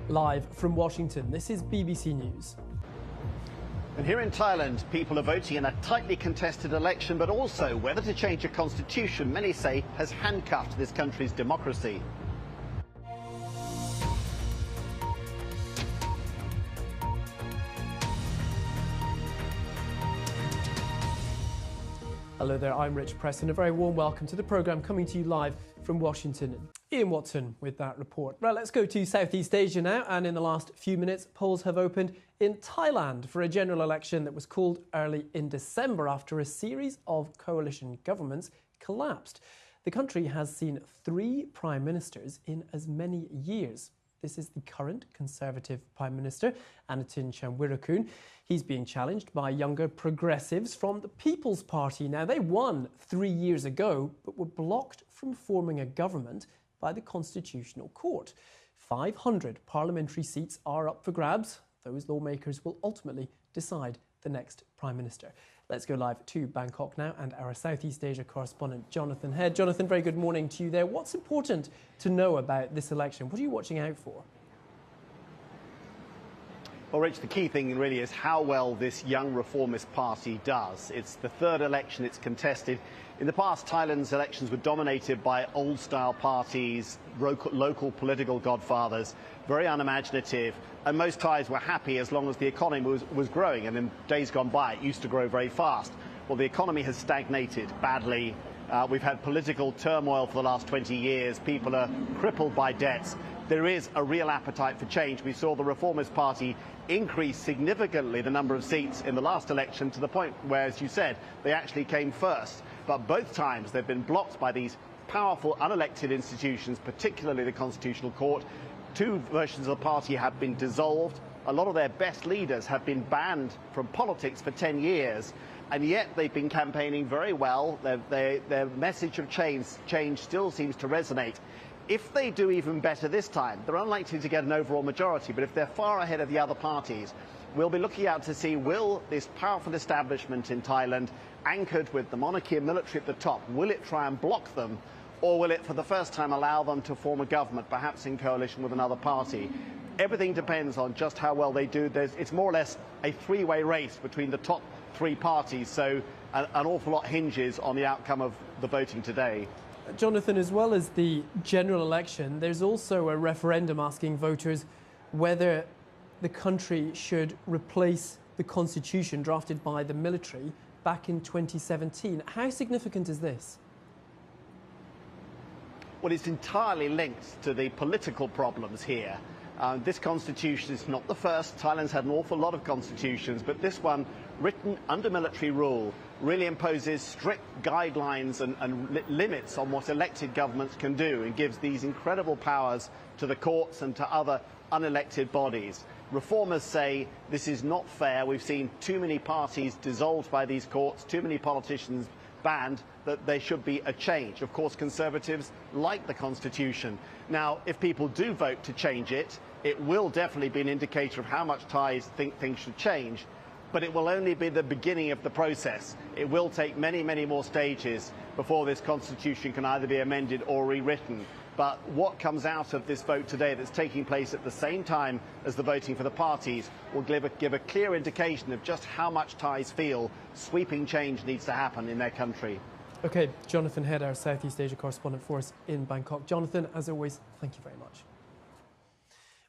Live from Washington, this is BBC News. And here in Thailand, people are voting in a tightly contested election, but also whether to change a constitution, many say, has handcuffed this country's democracy. Hello there, I'm Rich Preston. A very warm welcome to the programme coming to you live from Washington. Ian Watson with that report. Right, let's go to Southeast Asia now. And in the last few minutes, polls have opened in Thailand for a general election that was called early in December after a series of coalition governments collapsed. The country has seen 3 prime ministers in as many years. This is the current Conservative Prime Minister, Anutin Chanvirakul. He's being challenged by younger progressives from the People's Party. Now, they won 3 years ago, but were blocked from forming a government by the Constitutional Court. 500 parliamentary seats are up for grabs. Those lawmakers will ultimately decide the next Prime Minister. Let's go live to Bangkok now and our Southeast Asia correspondent, Jonathan Head. Jonathan, very good morning to you there. What's important to know about this election? What are you watching out for? Well, Rich, the key thing really is how well this young reformist party does. It's the 3rd election it's contested. In the past, Thailand's elections were dominated by old-style parties, local political godfathers, very unimaginative, and most Thais were happy as long as the economy was growing, and in days gone by it used to grow very fast. Well, the economy has stagnated badly. We've had political turmoil for the last 20 years. People are crippled by debts. There is a real appetite for change. We saw the Reformist Party increase significantly the number of seats in the last election to the point where, as you said, they actually came first. But both times they've been blocked by these powerful unelected institutions, particularly the Constitutional Court. 2 versions of the party have been dissolved. A lot of their best leaders have been banned from politics for 10 years. And yet they've been campaigning very well. Their message of change still seems to resonate. If they do even better this time, they're unlikely to get an overall majority, but if they're far ahead of the other parties, we'll be looking out to see, will this powerful establishment in Thailand, anchored with the monarchy and military at the top, will it try and block them, or will it for the first time allow them to form a government, perhaps in coalition with another party? Everything depends on just how well they do. It's more or less a 3-way race between the top 3 parties, so an awful lot hinges on the outcome of the voting today. Jonathan, as well as the general election, there's also a referendum asking voters whether the country should replace the constitution drafted by the military back in 2017. How significant is this? Well, it's entirely linked to the political problems here. This constitution is not the first. Thailand's had an awful lot of constitutions, but this one, written under military rule, really imposes strict guidelines and limits on what elected governments can do, and gives these incredible powers to the courts and to other unelected bodies. Reformers say this is not fair. We've seen too many parties dissolved by these courts, too many politicians banned, that there should be a change. Of course, Conservatives like the Constitution. Now, if people do vote to change it, it will definitely be an indicator of how much Thais think things should change, but it will only be the beginning of the process. It will take many, many more stages before this Constitution can either be amended or rewritten. But what comes out of this vote today, that's taking place at the same time as the voting for the parties, will give a clear indication of just how much Thais feel sweeping change needs to happen in their country. OK, Jonathan Head, our Southeast Asia correspondent for us in Bangkok. Jonathan, as always, thank you very much.